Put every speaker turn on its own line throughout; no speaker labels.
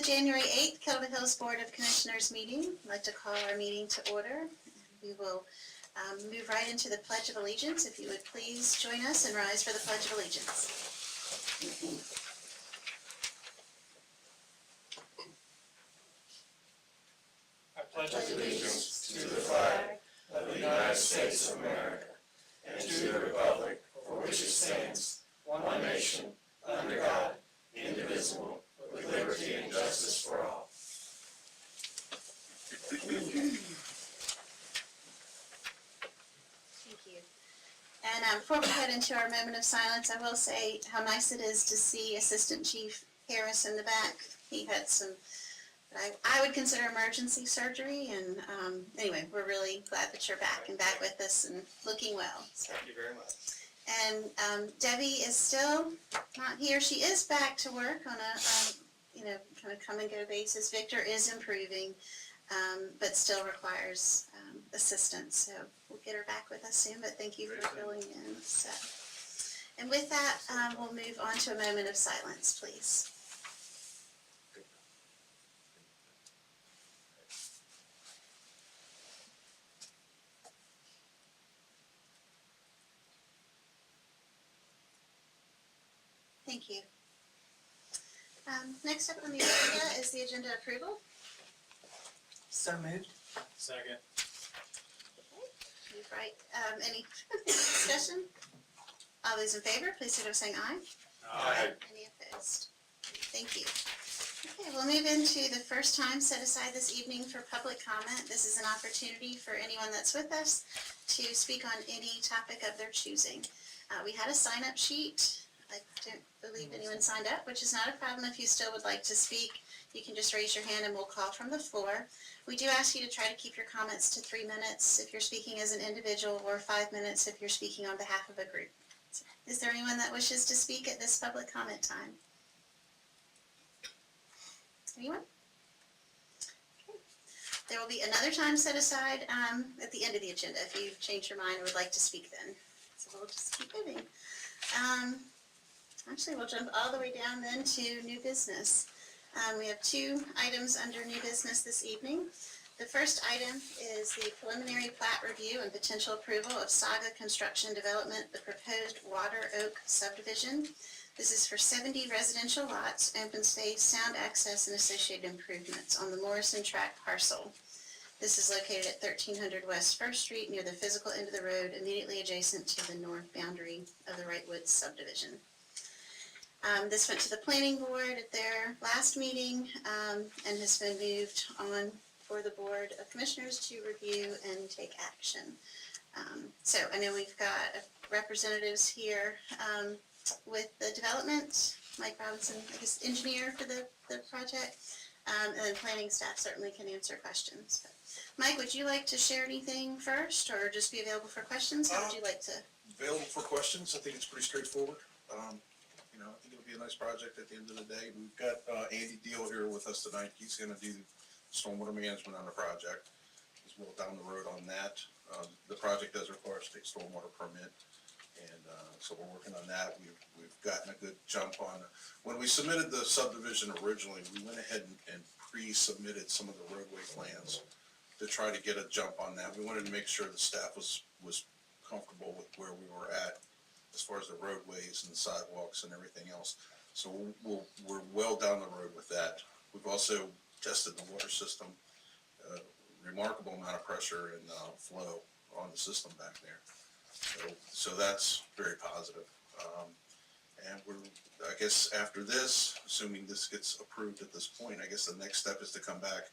January 8th, Kilda Hills Board of Commissioners meeting. I'd like to call our meeting to order. We will move right into the Pledge of Allegiance. If you would please join us and rise for the Pledge of Allegiance.
I pledge allegiance to the flag of the United States of America and to the republic for which it stands, one nation, under God, indivisible, with liberty and justice for all.
Thank you. And before we head into our moment of silence, I will say how nice it is to see Assistant Chief Harris in the back. He had some, I would consider emergency surgery, and anyway, we're really glad that you're back and back with us and looking well. So.
Thank you very much.
And Debbie is still not here. She is back to work on a kind of come and go basis. Victor is improving, but still requires assistance. So we'll get her back with us soon, but thank you for filling in. So, and with that, we'll move on to a moment of silence, please. Thank you. Next up on the agenda is the agenda approval.
So moved.
Second.
Okay. Right. Any discussion? All those in favor, please signify by saying aye.
Aye.
Any opposed? Thank you. Okay, we'll move into the first time set aside this evening for public comment. This is an opportunity for anyone that's with us to speak on any topic of their choosing. We had a sign-up sheet. I don't believe anyone signed up, which is not a problem. If you still would like to speak, you can just raise your hand and we'll call from the floor. We do ask you to try to keep your comments to 3 minutes if you're speaking as an individual, or 5 minutes if you're speaking on behalf of a group. So, is there anyone that wishes to speak at this public comment time? Anyone? Okay. There will be another time set aside at the end of the agenda if you've changed your mind or would like to speak then. So we'll just keep moving. Actually, we'll jump all the way down then to new business. We have 2 items under new business this evening. The first item is the preliminary plat review and potential approval of Saga Construction Development, the proposed Water Oak Subdivision. This is for 70 residential lots, open space, sound access, and associated improvements on the Morrison Tract parcel. This is located at 1300 West 1st Street near the physical end of the road, immediately adjacent to the north boundary of the Wrightwood subdivision. This went to the planning board at their last meeting and has been moved on for the Board of Commissioners to review and take action. So I know we've got representatives here with the development, Mike Robinson, I guess engineer for the project, and then planning staff certainly can answer questions. But Mike, would you like to share anything first, or just be available for questions? How would you like to?
Available for questions. I think it's pretty straightforward. I think it'll be a nice project at the end of the day. We've got Andy Deal here with us tonight. He's going to do stormwater management on the project. He's well down the road on that. The project does require a state stormwater permit, and so we're working on that. We've gotten a good jump on. When we submitted the subdivision originally, we went ahead and pre-submitted some of the roadway plans to try to get a jump on that. We wanted to make sure the staff was comfortable with where we were at as far as the roadways and the sidewalks and everything else. So we're well down the road with that. We've also tested the water system, remarkable amount of pressure and flow on the system back there. So that's very positive. And I guess after this, assuming this gets approved at this point, I guess the next step is to come back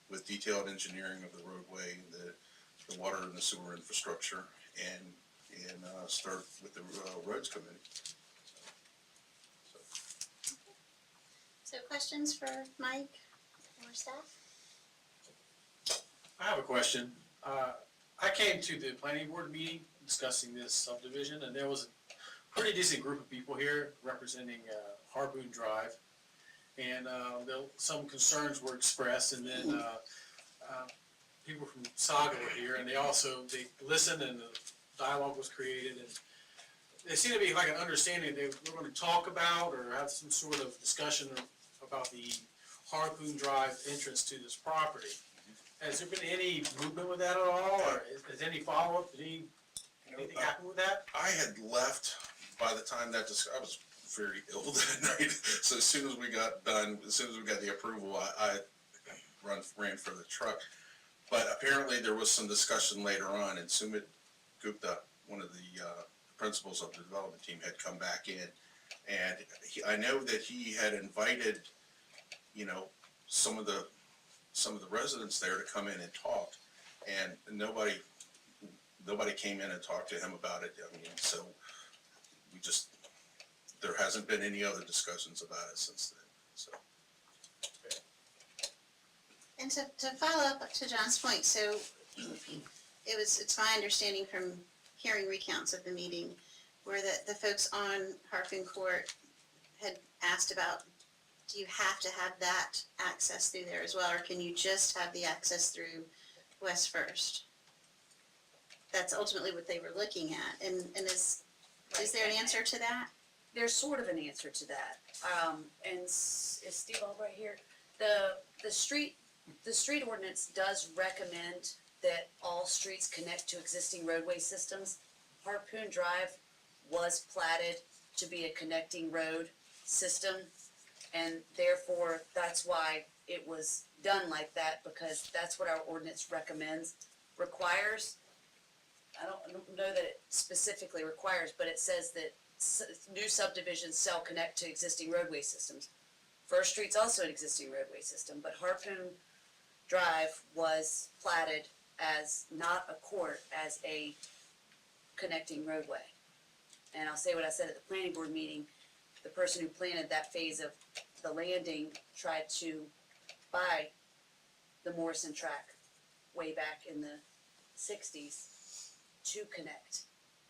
with detailed engineering of the roadway, the water and the sewer infrastructure, and start with the roads committee.
So questions for Mike or staff?
I have a question. I came to the planning board meeting discussing this subdivision, and there was a pretty decent group of people here representing Harpoon Drive, and some concerns were expressed, and then people from Saga were here, and they listened, and the dialogue was created, and there seemed to be like an understanding they were going to talk about or have some sort of discussion about the Harpoon Drive entrance to this property. Has there been any movement with that at all, or is any follow-up, anything happen with that?
I had left by the time that I was very ill that night. So as soon as we got done, as soon as we got the approval, I ran for the truck. But apparently there was some discussion later on, and Sumit Gupta, one of the principals of the development team, had come back in. And I know that he had invited, you know, some of the residents there to come in and talk, and nobody came in and talked to him about it. I mean, so there hasn't been any other discussions about it since then, so.
And to follow up to John's point, so it's my understanding from hearing recounts of the meeting where the folks on Harpoon Court had asked about, do you have to have that access through there as well, or can you just have the access through West First? That's ultimately what they were looking at, and is there an answer to that?
There's sort of an answer to that. And is Steve Albright here? The street ordinance does recommend that all streets connect to existing roadway systems. Harpoon Drive was platted to be a connecting road system, and therefore that's why it was done like that, because that's what our ordinance requires. I don't know that it specifically requires, but it says that new subdivisions shall connect to existing roadway systems. First Street's also an existing roadway system, but Harpoon Drive was platted as not a court, as a connecting roadway. And I'll say what I said at the planning board meeting. The person who planted that phase of the landing tried to buy the Morrison track way back in the 60s to connect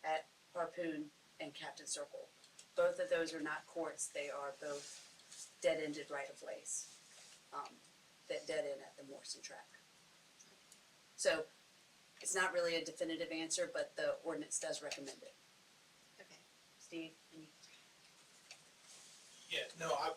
at Harpoon and Captain Circle. Both of those are not courts. They are both dead-ended right-of-ways that dead end at the Morrison track. So it's not really a definitive answer, but the ordinance does recommend it.
Okay.
Steve?
Yeah, no, I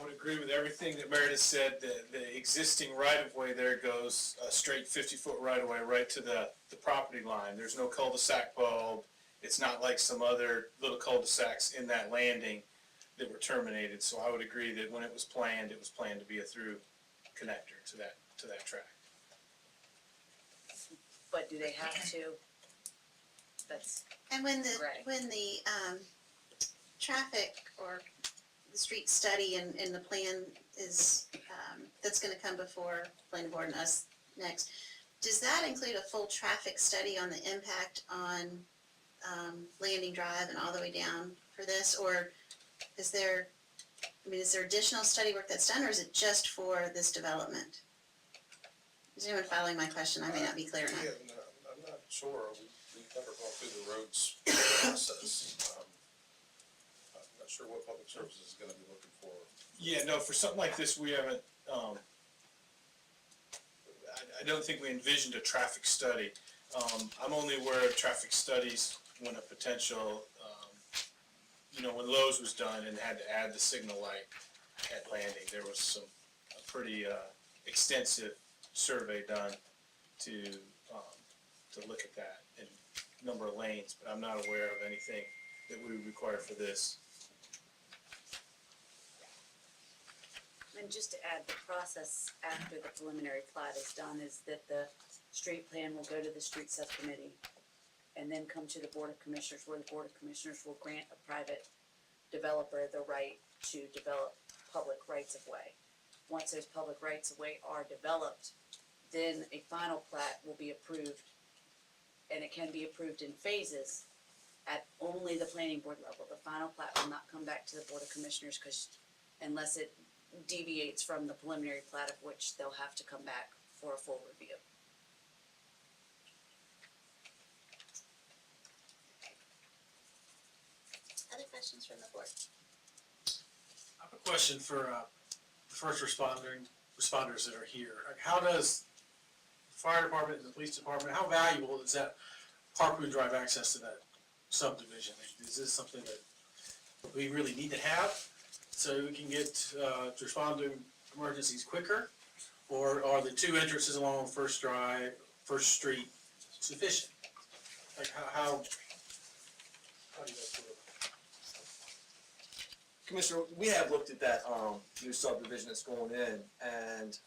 would agree with everything that Meredith said. The existing right-of-way there goes a straight 50-foot right-of-way right to the property line. There's no cul-de-sac bulb. It's not like some other little cul-de-sacs in that landing that were terminated. So I would agree that when it was planned to be a through connector to that track.
But do they have to? That's
And when the
right.
Traffic or the street study and the plan is, that's gonna come before planning board and us next, does that include a full traffic study on the impact on, Landing Drive and all the way down for this, or is there additional study work that's done, or is it just for this development? Is anyone following my question? I may not be clear enough.
Yeah, no, I'm not sure. We've never gone through the roads process. I'm not sure what public services is gonna be looking for.
Yeah, no, for something like this, we haven't, I don't think we envisioned a traffic study. I'm only aware of traffic studies when a potential, when Lowe's was done and had to add the signal light at Landing, there was a pretty extensive survey done to look at that and number of lanes, but I'm not aware of anything that we would require for this.
And just to add, the process after the preliminary plat is done is that the street plan will go to the street subcommittee and then come to the Board of Commissioners, where the Board of Commissioners will grant a private developer the right to develop public rights-of-way. Once those public rights-of-way are developed, then a final plat will be approved, and it can be approved in phases at only the planning board level. The final plat will not come back to the Board of Commissioners unless it deviates from the preliminary plat, of which they'll have to come back for a full review.
Other questions from the board?
I have a question for the first responders that are here. Like, how does the fire department and the police department, how valuable is that Harpoon Drive access to that subdivision? Is this something that we really need to have so we can get, to respond to emergencies quicker? Or are the two entrances along First Street sufficient? Like how do you guys feel about it?
Commissioner, we have looked at that, new subdivision that's going in, and,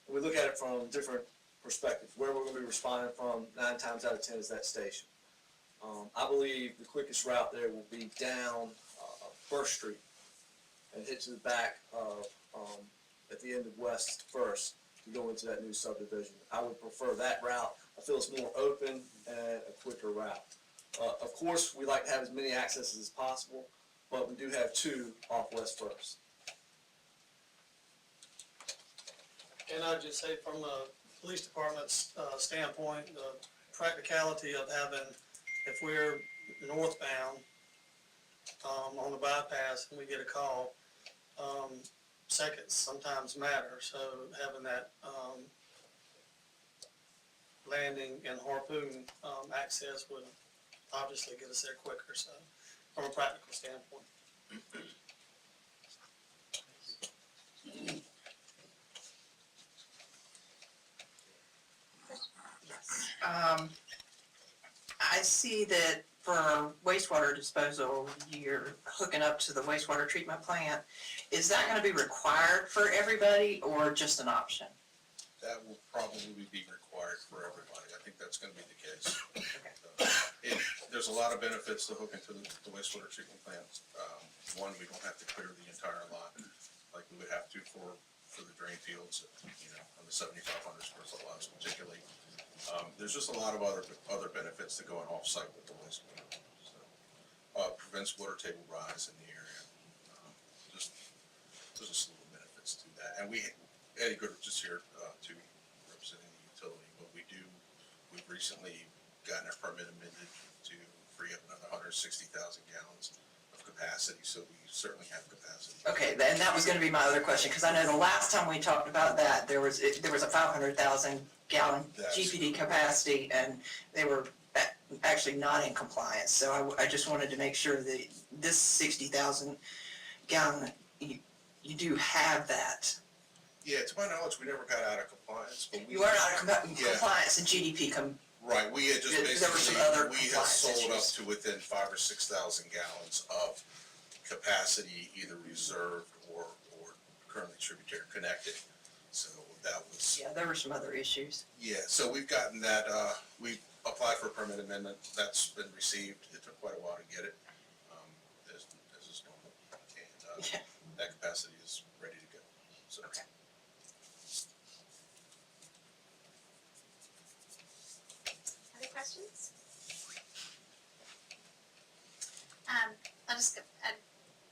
we look at it from different perspectives. Where we're gonna be responding from 9 times out of 10 is that station. I believe the quickest route there will be down, First Street and hit to the back of, at the end of West First to go into that new subdivision. I would prefer that route. I feel it's more open and a quicker route. Of course, we like to have as many accesses as possible, but we do have 2 off West First.
And I'd just say from a police department's standpoint, the practicality of having, if we're northbound on the bypass and we get a call, seconds sometimes matter. So having that landing and Harpoon access would obviously get us there quicker, so from a practical standpoint.
I see that for wastewater disposal, you're hooking up to the wastewater treatment plant. Is that gonna be required for everybody or just an option?
That will probably be required for everybody. I think that's gonna be the case.
Okay.
There's a lot of benefits to hooking to the wastewater treatment plant. One, we don't have to clear the entire lot like we would have to for the drain fields, on the 7,500 square foot lots particularly. There's just a lot of other benefits to going off-site with the wastewater. So, prevents water table rise in the area. There's a slew of benefits to that. And Eddie Goodrich is here, too, representing the utility, but we've recently gotten our permit amended to free up another 160,000 gallons of capacity, so we certainly have capacity.
Okay, and that was gonna be my other question, because I know the last time we talked about that, there was a 500,000 gallon GPD capacity, and they were actually not in compliance. So I just wanted to make sure that this 60,000 gallon, you do have that.
Yeah, to my knowledge, we never got out of compliance, but
You are out of compliance and GDP
right, we had just
There were some
basically,
other
we had
compliance
sold up
issues.
to within 5,000 or 6,000 gallons of capacity, either reserved or currently tributary connected. So that was,
Yeah, there were some other issues.
yeah, so we've gotten that, we applied for a permit amendment, that's been received. It took quite a while to get it, as is normal. And,
Yeah.
that capacity is ready to go, so.
Okay.
Other questions?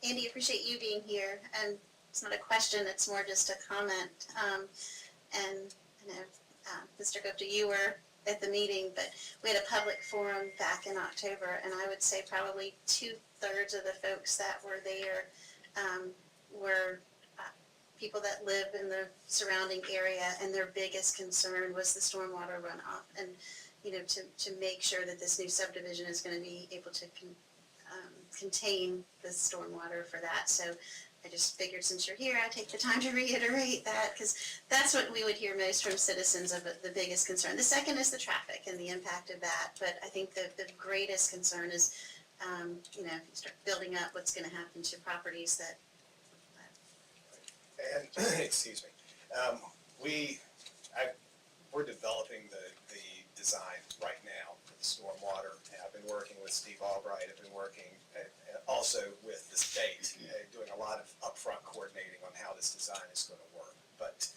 Andy, appreciate you being here, and it's not a question, it's more just a comment. And I know, Mr. Gupta, you were at the meeting, but we had a public forum back in October, and I would say probably 2/3 of the folks that were there were people that live in the surrounding area, and their biggest concern was the stormwater runoff. And, to make sure that this new subdivision is gonna be able to contain the stormwater for that. So I just figured since you're here, I'd take the time to reiterate that, because that's what we would hear most from citizens of the biggest concern. The second is the traffic and the impact of that, but I think the greatest concern is, if you start building up, what's gonna happen to properties that.
And, excuse me, we're developing the design right now for the stormwater. And I've been working with Steve Albright, I've been working also with the state, doing a lot of upfront coordinating on how this design is going to work. But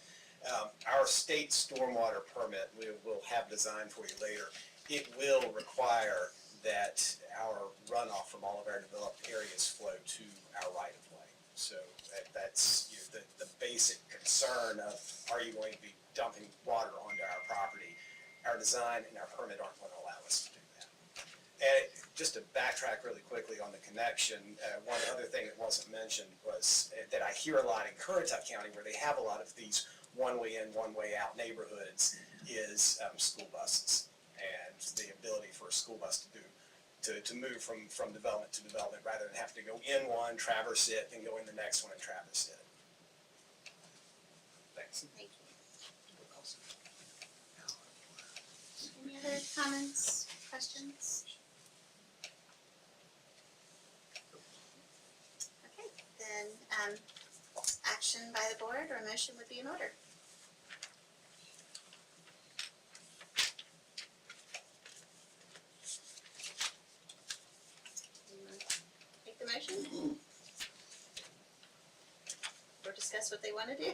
our state stormwater permit, we will have designed for you later. It will require that our runoff from all of our developed areas flow to our right of way. So that's the basic concern of, are you going to be dumping water onto our property? Our design and our permit aren't going to allow us to do that. And just to backtrack really quickly on the connection, one other thing that wasn't mentioned was that I hear a lot in Currituck County, where they have a lot of these one-way in, one-way out neighborhoods, is school buses. And for a school bus to do, to move from development to development, rather than have to go in one, traverse it, then go in the next one and traverse it. Thanks.
Thank you. Any other comments, questions? Okay, then, action by the board or motion would be in order. Anyone Take the motion? Or discuss what they want to do?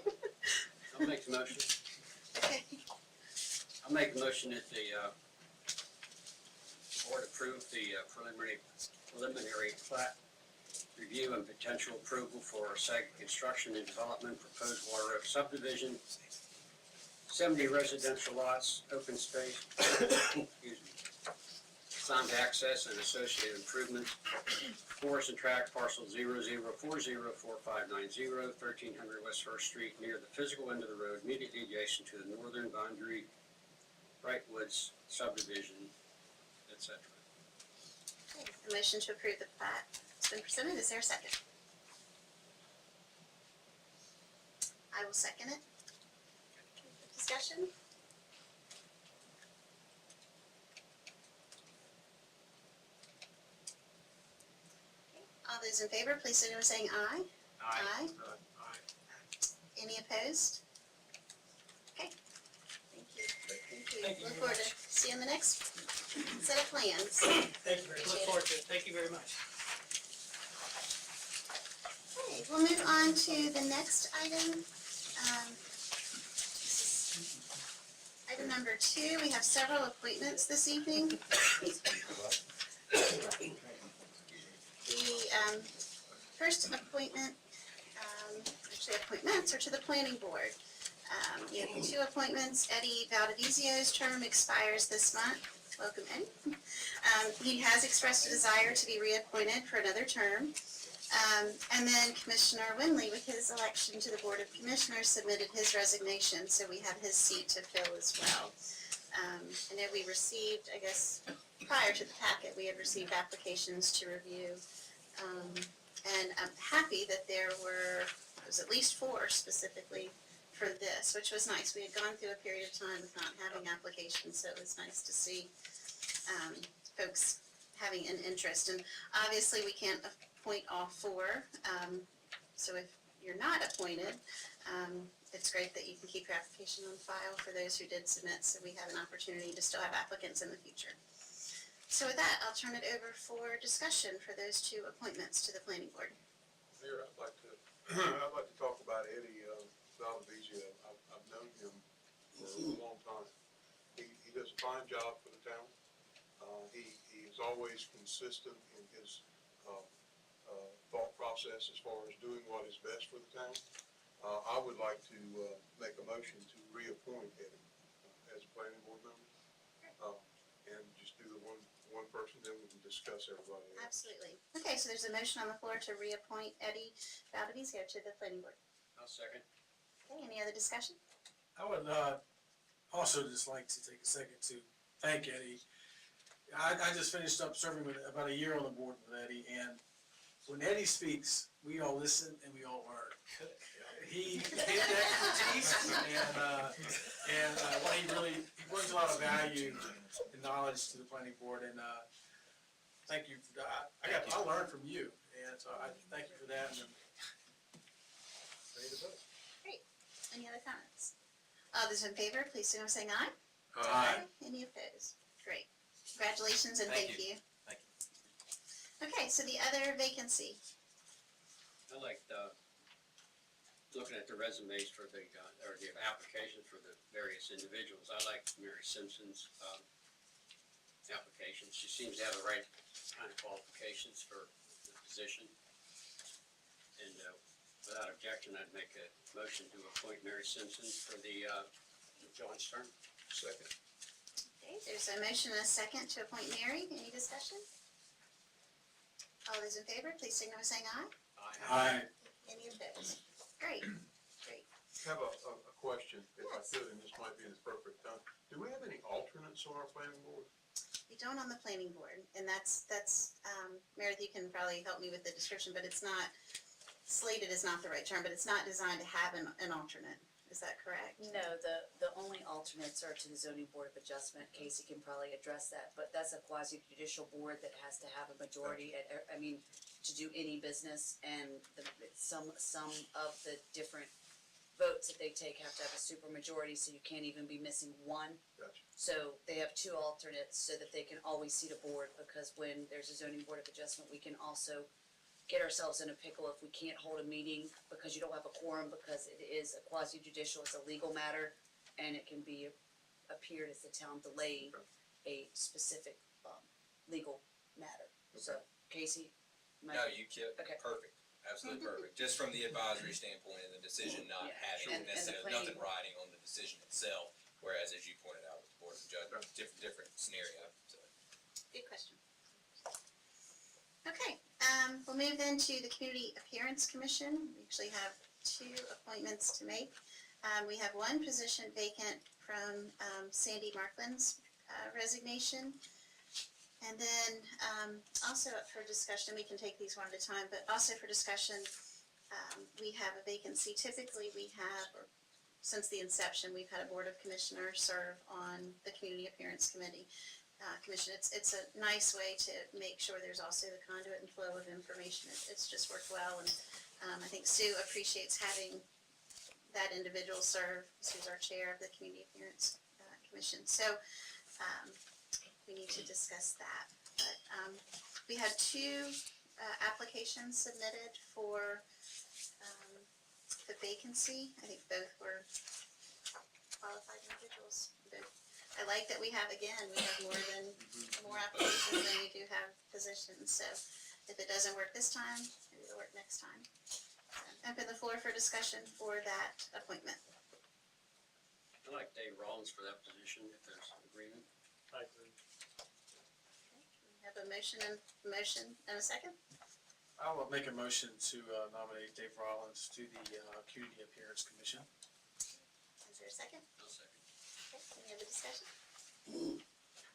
I'll make the motion.
Okay,
I'll make the motion that the board approve the preliminary plat review and potential approval for Saga construction and development, proposed water road subdivision, 70 residential lots, open space, excuse me, sound access and associated improvements, forest and tract parcel 00404590, 1300 West First Street, near the physical end of the road, immediately adjacent to the northern boundary, Wrightwoods subdivision, etc.
okay, the motion to approve the plat has been presented. Is there a second? I will second it. Discussion? All those in favor, please signal by saying aye. Aye. Any opposed? Okay. Thank you. Thank you. Look forward to seeing the next set of plans.
Thank you very much. Look forward to it. Thank you very much.
Okay, we'll move on to the next item. This is item number 2. We have several appointments this evening. The first appointment, actually appointments, are to the planning board. We have 2 appointments. Eddie Valdiviezo's term expires this month. Welcome, Eddie. He has expressed a desire to be reappointed for another term. And then Commissioner Winley, with his election to the Board of Commissioners, submitted his resignation, so we have his seat to fill as well. I know we received, I guess, prior to the packet, we had received applications to review. And I'm happy that there was at least 4 specifically for this, which was nice. We had gone through a period of time with not having applications, so it was nice to see folks having an interest. And obviously, we can't appoint all 4, so if you're not appointed, it's great that you can keep your application on file for those who did submit, so we have an opportunity to still have applicants in the future. So with that, I'll turn it over for discussion for those 2 appointments to the planning board.
Mayor, I'd like to talk about Eddie Valdiviezo. I've known him for a long time. He does a fine job for the town. He is always consistent in his thought process as far as doing what is best for the town. I would like to make a motion to reappoint Eddie as a planning board member. And just do the one person, then we can discuss everybody else.
Absolutely. Okay, so there's a motion on the floor to reappoint Eddie Valdiviezo to the planning board.
I'll second.
Okay, any other discussion?
I would also just like to take a second to thank Eddie. I just finished up serving with about a year on the board with Eddie, and when Eddie speaks, we all listen and we all learn. He expertise and what he brings a lot of value and knowledge to the planning board, and thank you for that. I learned from you, and so I thank you for that. And ready to vote.
Great. Any other comments? All those in favor, please signal by saying aye.
Aye.
Any opposed? Great. Congratulations and
Thank
thank
you.
you. Okay, so the other vacancy.
I like looking at the resumes for the applications for the various individuals. I like Mary Simpson's application. She seems to have the right kind of qualifications for the position. And without objection, I'd make a motion to appoint Mary Simpson for the John's term.
Second.
Okay, there's a motion and a second to appoint Mary. Any discussion? All those in favor, please signal by saying aye.
Aye.
Any opposed? Great, great.
I have a question, if I could, and this might be the perfect time. Do we have any alternates on our planning board?
You don't on the planning board, and that's, Meredith, you can probably help me with the description, but it's not, slated is not the right term, but it's not designed to have an alternate. Is that correct?
No, the only alternates are to the zoning board of adjustment. Casey can probably address that, but that's a quasi judicial board that has to have a majority to do any business, and some of the different votes that they take have to have a super majority, so you can't even be missing one.
Gotcha.
So they have two alternates so that they can always seat a board, because when there's a zoning board of adjustment, we can also get ourselves in a pickle if we can't hold a meeting because you don't have a quorum, because it is a quasi judicial, it's a legal matter, and it can be appeared as the town delaying a specific legal matter. So Casey?
No, you kept
Okay.
perfect, absolutely perfect. Just from the advisory standpoint and the decision not
Yeah,
having
and the
necessarily
planning-
nothing riding on the decision itself, whereas as you pointed out with the board of judges, different scenario. So.
Good question. Okay, we'll move then to the Community Appearance Commission. We actually have two appointments to make. We have one position vacant from Sandy Markland's resignation. And then also up for discussion, we can take these one at a time, but also for discussion, we have a vacancy. Typically we have, or since the inception, we've had a Board of Commissioners serve on the Community Appearance Committee. Commission. It's a nice way to make sure there's also the conduit and flow of information. It's just worked well, and I think Sue appreciates having that individual serve. Sue's our chair of the Community Appearance Commission. So we need to discuss that. But we had two applications submitted for the vacancy. I think both were qualified individuals. I like that we have more applications than we do have positions, so if it doesn't work this time, maybe it'll work next time. So, open the floor for discussion for that appointment.
I'd like Dave Rollins for that position, if there's agreement.
I agree.
We have a motion and a second.
I will make a motion to nominate Dave Rollins to the Community Appearance Commission.
Is there a second?
I'll second.
Okay, any other discussion?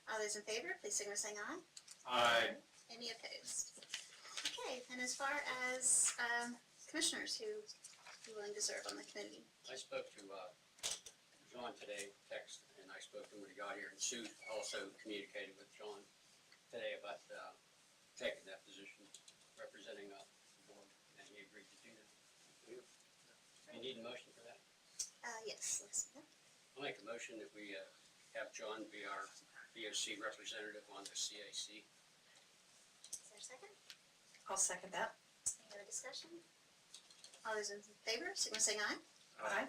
All those in favor, please signal by saying aye.
Aye.
Any opposed? Okay, and as far as commissioners who are willing to serve on the committee.
I spoke to John today, text, and I spoke to him when he got here, and Sue also communicated with John today about taking that position, representing the board, and he agreed to do that. You need a motion for that?
Yes, let's see that.
I'll make a motion that we have John be our VOC representative on the CAC.
Is there a second?
I'll second that.
Any other discussion? All those in favor, signal by saying aye.
Aye.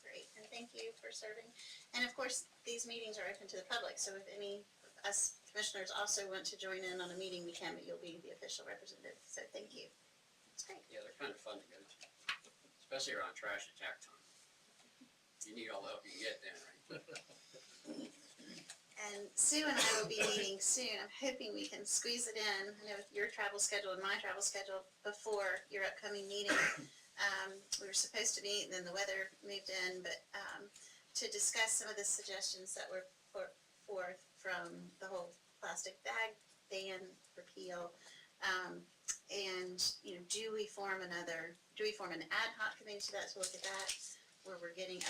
Great, and thank you for serving. And of course, these meetings are open to the public, so if any of us commissioners also want to join in on a meeting, we can, but you'll be the official representative, so thank you. That's great.
Yeah, they're kind of fun to go to, especially around trash attack time. You need all the help you can get then, right?
And Sue and I will be meeting soon. I'm hoping we can squeeze it in. I know with your travel schedule and my travel schedule before your upcoming meeting. We were supposed to meet and then the weather moved in, but to discuss some of the suggestions that were put forth from the whole plastic bag ban repeal. And, you know, do we form an ad hoc committee to that, to look at that? Where we're getting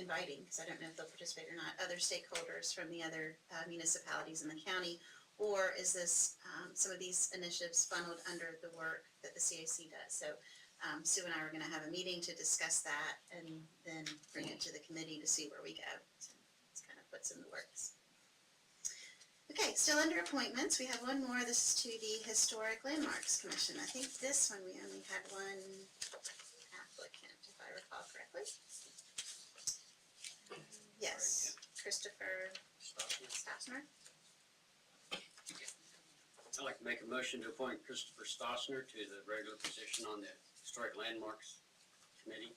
inviting, because I don't know if they'll participate or not, other stakeholders from the other municipalities in the county, or is this some of these initiatives funneled under the work that the CAC does? So Sue and I are going to have a meeting to discuss that, and then bring it to the committee to see where we go. So it's kind of what's in the works. Okay, still under appointments, we have one more. This is to the Historic Landmarks Commission. I think this one we only had one applicant, if I recall correctly. Yes, Christopher Stossner.
I'd like to make a motion to appoint Christopher Stossner to the regular position on the Historic Landmarks Committee.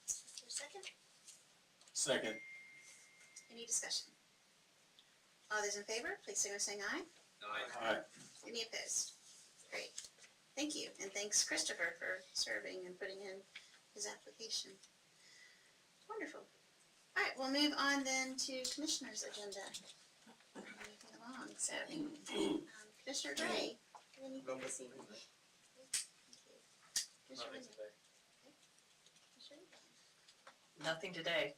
Is there a second?
Second.
Any discussion? All those in favor, please signal by saying aye.
Aye.
Any opposed? Great. Thank you, and thanks Christopher for serving and putting in his application. Wonderful. All right, we'll move on then to Commissioner's agenda. So, Commissioner Gray, anything this evening? Thank you. Commissioner
Nothing
Windham?
today.
Commissioner Windham?
Nothing today.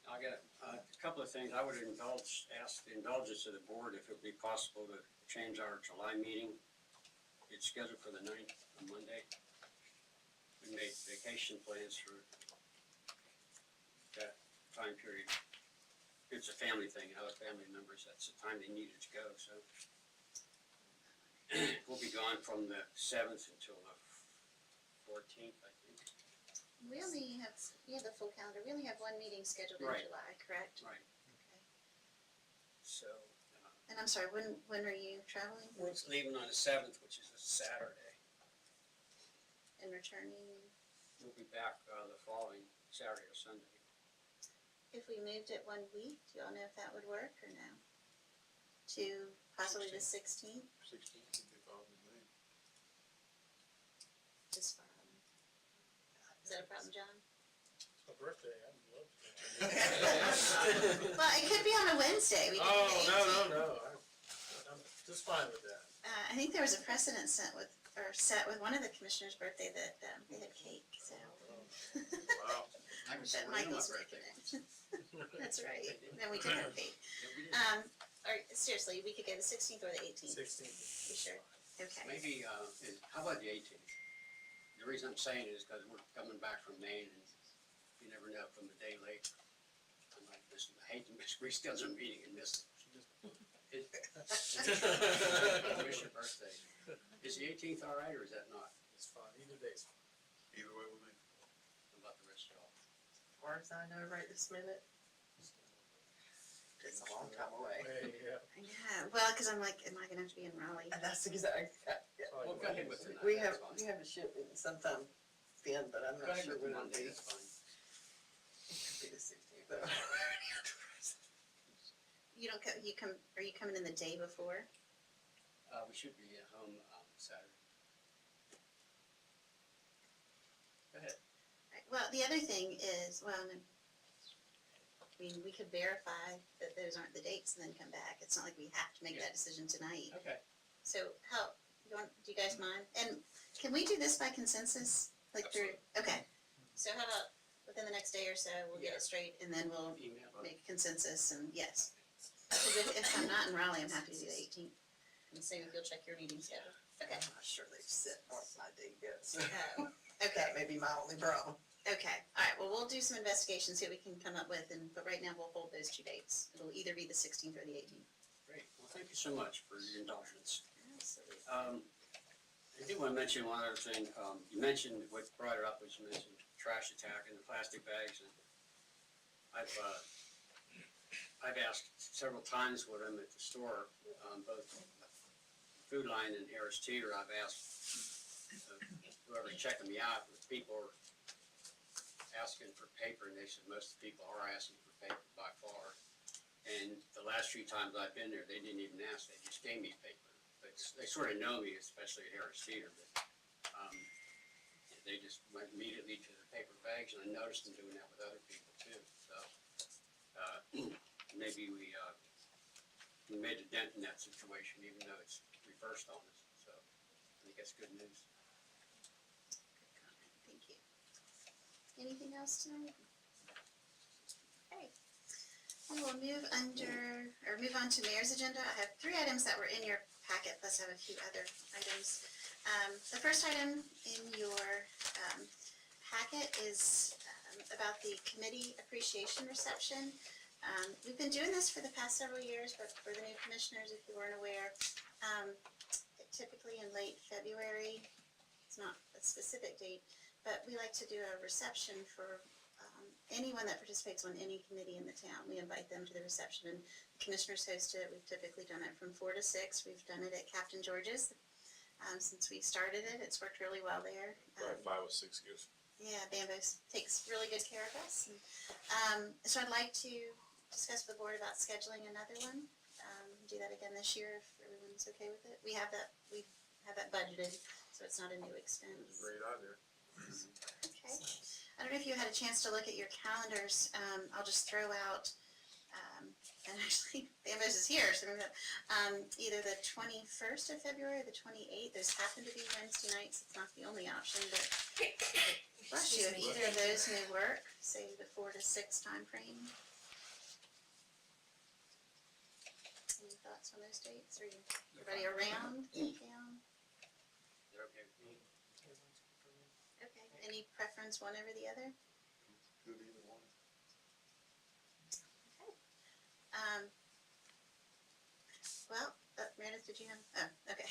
I got a couple of things. I would ask the indulgence of the board if it would be possible to change our July meeting. It's scheduled for the 9th, on Monday. We made vacation plans for that time period. It's a family thing, other family members, that's the time they needed to go, so. We'll be gone from the 7th until the 14th, I think.
We have the full calendar. We only have one meeting scheduled in
Right.
July, correct?
Right.
Okay.
So,
And I'm sorry, when are you traveling
we're leaving on the 7th, which is a Saturday.
and returning?
We'll be back the following Saturday or Sunday.
If we moved it 1 week, do y'all know if that would work or no? To possibly the 16th?
16th would be fine with me.
Just for, is that a problem, John?
It's my birthday, I would love to.
Well, it could be on a Wednesday. We could
Oh,
do the
no,
18th.
no, no, I'm just fine with that.
I think there was a precedent set with one of the commissioners' birthday that they had cake, so.
Wow.
That Michael's making it. That's right, then we could have cake. Or seriously, we could go the 16th or the 18th.
16th.
You sure? Okay.
Maybe, how about the 18th? The reason I'm saying it is because we're coming back from Maine and you never know, from a day late. I might miss, I hate to reschedule a meeting and miss it. Wish your birthday. Is the 18th all right, or is that not?
It's fine, either day's fine.
Either way with me.
How about the rest of y'all?
As far as I know right this minute, it's a long time away.
Hey, yeah.
Yeah, well, because I'm like, am I gonna have to be in Raleigh?
And that's exactly,
Well, go ahead with tonight.
we have
that's fine.
a ship in sometime then, but I'm
Go
not
ahead
sure
with
when
the
it'll
Monday,
be.
that's fine.
It could be the 16th though.
You don't come, are you coming in the day before?
We should be at home Saturday. Go ahead.
Right, well, the other thing is, well, no, I mean, we could verify that those aren't the dates and then come back. It's not like we have to make that decision tonight.
Okay.
So do you guys mind? And can we do this by consensus? Like through, okay. So how about within the next day or so, we'll get it straight and then we'll
Email.
make a consensus and yes. Because if I'm not in Raleigh, I'm happy to do the 18th. And so you'll check your meeting schedule. Okay.
I'm not sure they've set what my date goes.
Oh,
That
okay,
may be my only problem.
okay. All right, well, we'll do some investigation, see what we can come up with, but right now we'll hold those two dates. It'll either be the 16th or the 18th.
Great. Well, thank you so much for your indulgence.
Absolutely.
I do want to mention one other thing. You mentioned, what brought it up was you mentioned trash attack and the plastic bags. And I've asked several times with them at the store, both Food Line and Harris Teeter, I've asked whoever's checking me out, if people are asking for paper, and they said most of the people are asking for paper by far. And the last few times I've been there, they didn't even ask, they just gave me paper. But they sort of know me, especially at Harris Teeter, but they just went immediately to the paper bags, and I noticed them doing that with other people too. So maybe we made a dent in that situation, even though it's reversed on us. So I think that's good news.
Good comment, thank you. Anything else tonight? Okay. We will move on to Mayor's agenda. I have 3 items that were in your packet, plus I have a few other items. The first item in your packet is about the committee appreciation reception. We've been doing this for the past several years, but for the new commissioners, if you weren't aware, typically in late February, it's not a specific date, but we like to do a reception for anyone that participates on any committee in the town. We invite them to the reception, and the commissioners host it. We've typically done it from 4 to 6. We've done it at Captain George's since we started it. It's worked really well there.
About 5 or 6 years.
Yeah, Bamboo takes really good care of us. And, so I'd like to discuss with the board about scheduling another one. Do that again this year if everyone's okay with it. We have that budgeted, so it's not a new expense.
Great idea.
Okay. I don't know if you had a chance to look at your calendars. I'll just throw out, and actually Ambos is here, so we've got, either the 21st of February or the 28th. Those happen to be Wednesday nights. It's not the only option, but bless you, if either of those may work, say the 4 to 6 time frame. Any thoughts on those dates? Are you everybody around? Down?
They're okay with me.
Okay. Any preference one over the other?
Good either one.
Well, Meredith, did you have, oh, okay.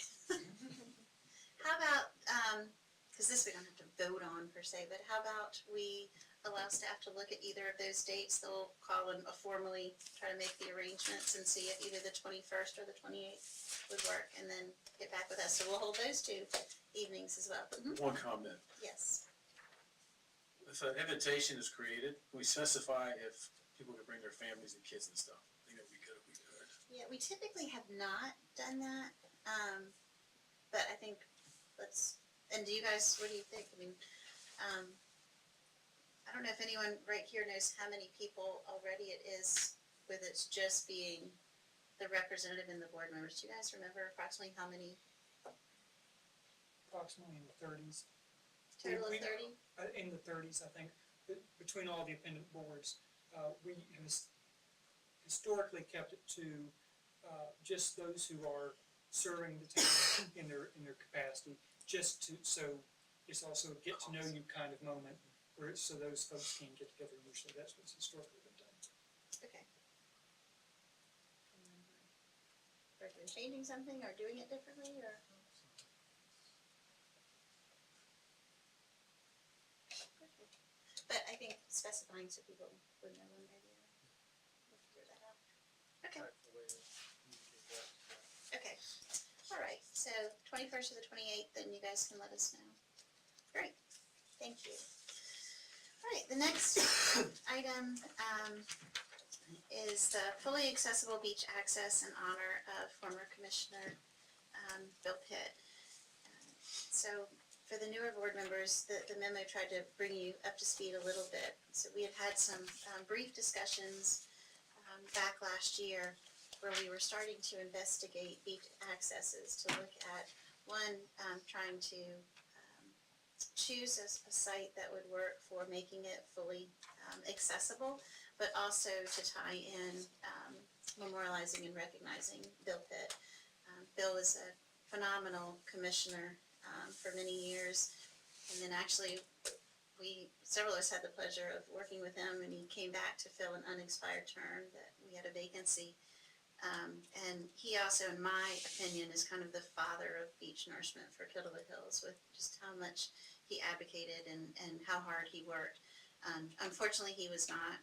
How about, cause this we don't have to vote on per se, but how about we allow staff to look at either of those dates? They'll call and formally try to make the arrangements and see if either the 21st or the 28th would work, and then get back with us. So we'll hold those 2 evenings as well. Mhm.
One comment.
Yes.
If an invitation is created, we specify if people can bring their families and kids and stuff. I think that'd be good if we could.
Yeah, we typically have not done that, but I think and do you guys, what do you think? I mean, I don't know if anyone right here knows how many people already it is with it's just being the representative and the board members. Do you guys remember approximately how many?
Approximately in the 30s.
Total of
We-
30?
In the 30s, I think, between all the appendant boards. We have historically kept it to just those who are serving the town in their capacity, just to, so it's also a get to know you kind of moment, where so those folks can get together. Usually that's what's historically been done.
Okay. Recommend changing something or doing it differently, or? But I think specifying so people would know one way or the other. We'll figure that out. Okay. Okay. All right. So 21st or the 28th, then you guys can let us know. Great. Thank you. All right. The next item is the fully accessible beach access in honor of former Commissioner Bill Pitt. So for the newer board members, the memo tried to bring you up to speed a little bit. So we had some brief discussions back last year where we were starting to investigate beach accesses to look at, one, trying to choose a site that would work for making it fully accessible, but also to tie in memorializing and recognizing Bill Pitt. Bill was a phenomenal commissioner for many years, and then actually several of us had the pleasure of working with him, and he came back to fill an unexpired term that we had a vacancy. And he also, in my opinion, is kind of the father of beach nourishment for Kittlewood Hills, with just how much he advocated and how hard he worked. Unfortunately, he was not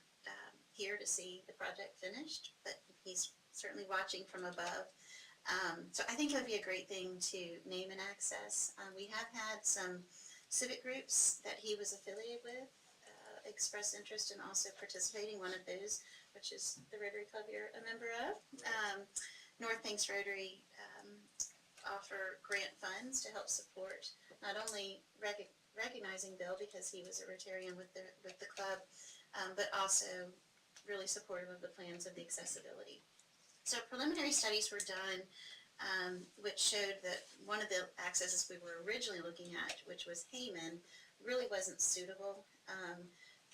here to see the project finished, but he's certainly watching from above. So I think it would be a great thing to name an access. We have had some civic groups that he was affiliated with express interest in also participating. One of those, which is the Rotary Club you're a member of, North Banks Rotary offer grant funds to help support not only recognizing Bill because he was a Rotarian with the club, but also really supportive of the plans of the accessibility. So preliminary studies were done which showed that one of the accesses we were originally looking at, which was Hayman, really wasn't suitable.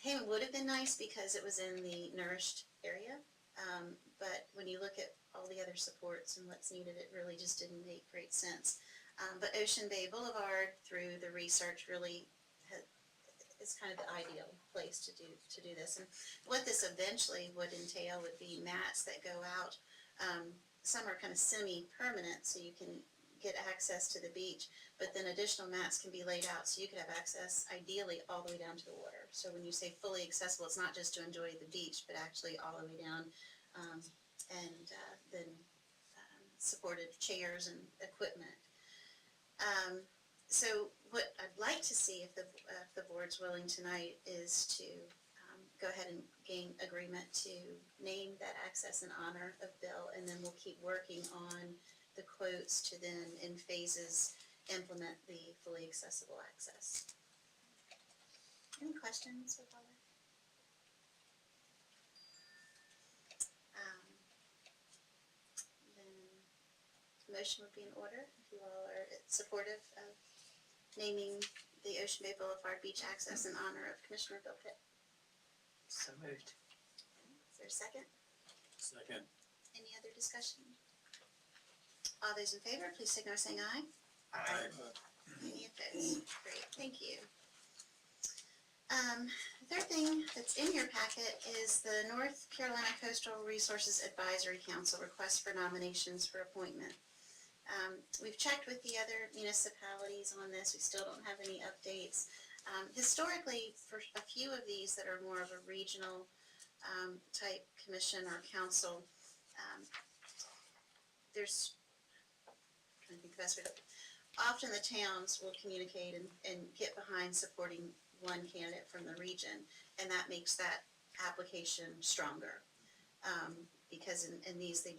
Hayman would have been nice because it was in the nourished area, but when you look at all the other supports and what's needed, it really just didn't make great sense. But Ocean Bay Boulevard, through the research, really is kind of the ideal place to do this. And what this eventually would entail would be mats that go out. Some are kind of semi-permanent, so you can get access to the beach, but then additional mats can be laid out so you could have access ideally all the way down to the water. So when you say fully accessible, it's not just to enjoy the beach, but actually all the way down, and then supported chairs and equipment. So what I'd like to see, if the board's willing tonight, is to go ahead and gain agreement to name that access in honor of Bill, and then we'll keep working on the quotes to then, in phases, implement the fully accessible access. Any questions with all that? motion would be in order, if you all are supportive of naming the Ocean Bay Boulevard beach access in honor of Commissioner Bill Pitt.
So moved.
Is there a second?
Second.
Any other discussion? All those in favor, please signal by saying aye.
Aye.
Any opposed? Great, thank you. The third thing that's in your packet is the North Carolina Coastal Resources Advisory Council request for nominations for appointment. We've checked with the other municipalities on this. We still don't have any updates. Historically, for a few of these that are more of a regional type commission or council, there's, I'm trying to think the best way to, often the towns will communicate and get behind supporting one candidate from the region, and that makes that application stronger. Because in these, they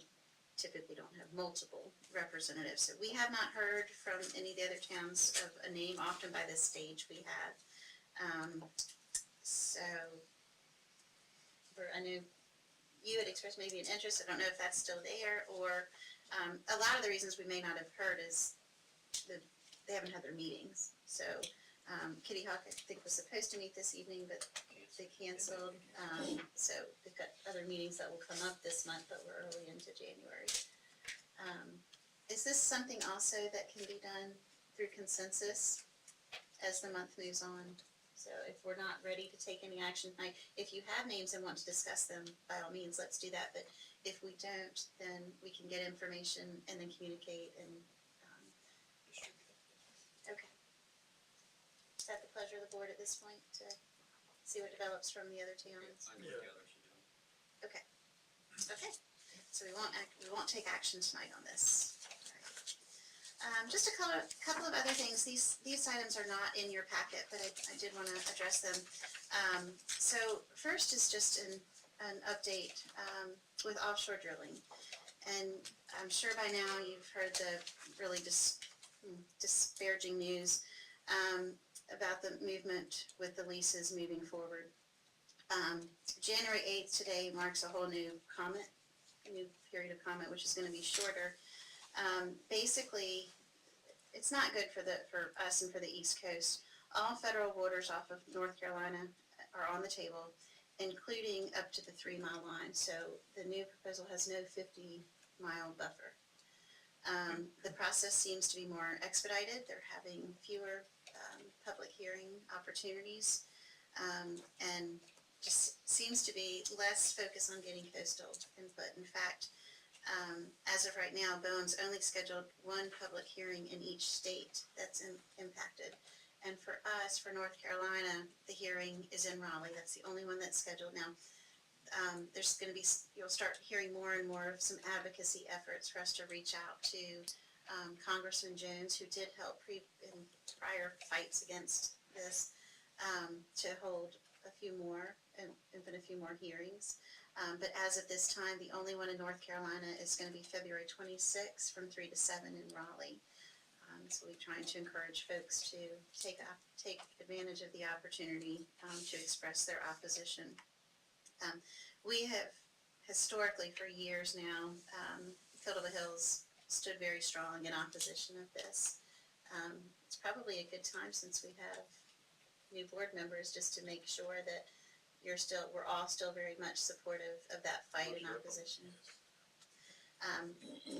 typically don't have multiple representatives. So we have not heard from any of the other towns of a name, often by this stage we have. I know you had expressed maybe an interest. I don't know if that's still there, or a lot of the reasons we may not have heard is that they haven't had their meetings. So Kitty Hawk, I think, was supposed to meet this evening, but they canceled. So they've got other meetings that will come up this month, but we're early into January. Is this something also that can be done through consensus as the month moves on? So if we're not ready to take any action tonight, if you have names and want to discuss them, by all means, let's do that. But if we don't, then we can get information and then communicate and, okay. Is that the pleasure of the board at this point to see what develops from the other towns?
I know what the others are doing.
Okay. Okay. So we won't take action tonight on this. Just a couple of other things. These items are not in your packet, but I did want to address them. So first is just an update with offshore drilling. And I'm sure by now you've heard the really disparaging news about the movement with the leases moving forward. January 8th today marks a whole new period of comment, which is going to be shorter. Basically, it's not good for us and for the East Coast. All federal waters off of North Carolina are on the table, including up to the 3-mile line. So the new proposal has no 50-mile buffer. The process seems to be more expedited. They're having fewer public hearing opportunities, and just seems to be less focus on getting coastal input. In fact, as of right now, Bowen's only scheduled one public hearing in each state that's impacted. And for us, for North Carolina, the hearing is in Raleigh. That's the only one that's scheduled now. There's going to be, you'll start hearing more and more of some advocacy efforts for us to reach out to Congressman Jones, who did help in prior fights against this, to hold a few more hearings. But as of this time, the only one in North Carolina is going to be February 26th from 3 to 7 in Raleigh. So we're trying to encourage folks to take advantage of the opportunity to express their opposition. We have historically for years now, Field of the Hills stood very strong in opposition of this. It's probably a good time, since we have new board members, just to make sure that we're all still very much supportive of that fight and opposition.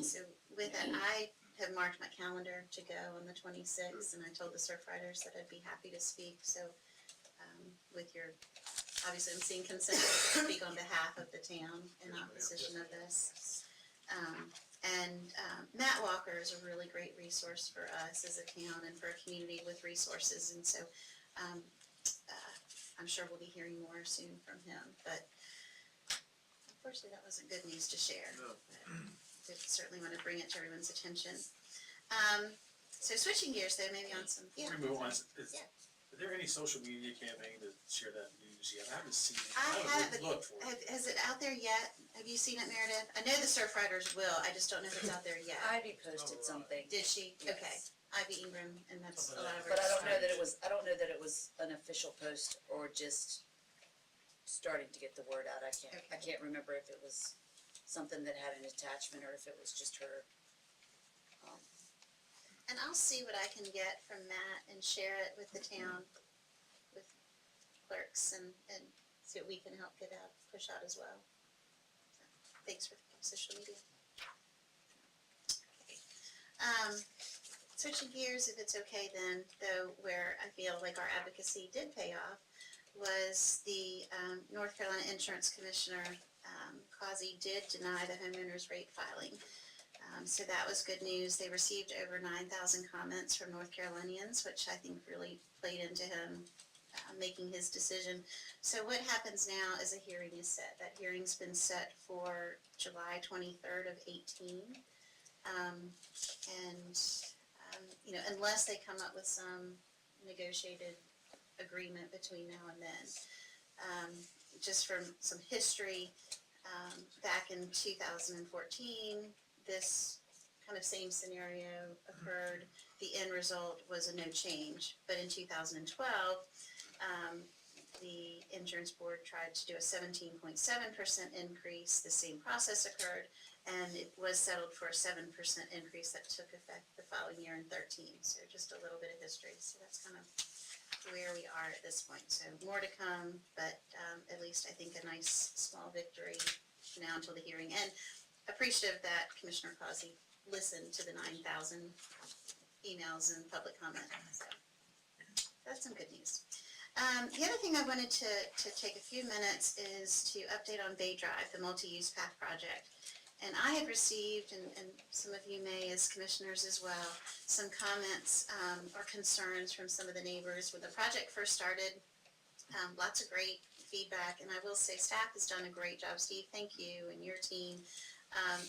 So with that, I have marked my calendar to go on the 26th, and I told the Surfriders that I'd be happy to speak. So with your, obviously I'm seeing consent to speak on behalf of the town in opposition of this. Matt Walker is a really great resource for us as a town and for a community with resources, and so I'm sure we'll be hearing more soon from him, but unfortunately that wasn't good news to share. No. I certainly want to bring it to everyone's attention. So switching gears though, maybe on some, yeah.
We move on.
Yeah.
Are there any social media campaign to share that news yet? I haven't seen it.
I haven't
looked for it.
Has it out there yet? Have you seen it, Meredith? I know the Surfriders will, I just don't know if it's out there yet.
Ivy posted something,
Did she?
Yes.
Okay. Ivy Ingram, and that's a lot of her.
but I don't know that it was an official post or just starting to get the word out. I can't remember if it was something that had an attachment or if it was just her
And I'll see what I can get from Matt and share it with the town, with clerks, and see what we can help get out, push out as well. So, thanks for social media. Okay. Switching gears, if it's okay then, though, where I feel like our advocacy did pay off, was the North Carolina Insurance Commissioner, Causey, did deny the homeowner's rate filing. So that was good news. They received over 9,000 comments from North Carolinians, which I think really played into him making his decision. So what happens now is a hearing is set. That hearing's been set for July 23rd of 18. You know, unless they come up with some negotiated agreement between now and then. Just from some history, back in 2014, this kind of same scenario occurred. The end result was a no change, but in 2012, the insurance board tried to do a 17.7% increase. The same process occurred, and it was settled for a 7% increase that took effect the following year in 13. So just a little bit of history. So that's kind of where we are at this point. So more to come, but at least I think a nice small victory now until the hearing. And appreciative that Commissioner Causey listened to the 9,000 emails and public comment. So that's some good news. The other thing I wanted to take a few minutes is to update on Bay Drive, the multi-use path project. And I have received, and some of you may as commissioners as well, some comments or concerns from some of the neighbors when the project first started. Lots of great feedback, and I will say staff has done a great job. Steve, thank you, and your team,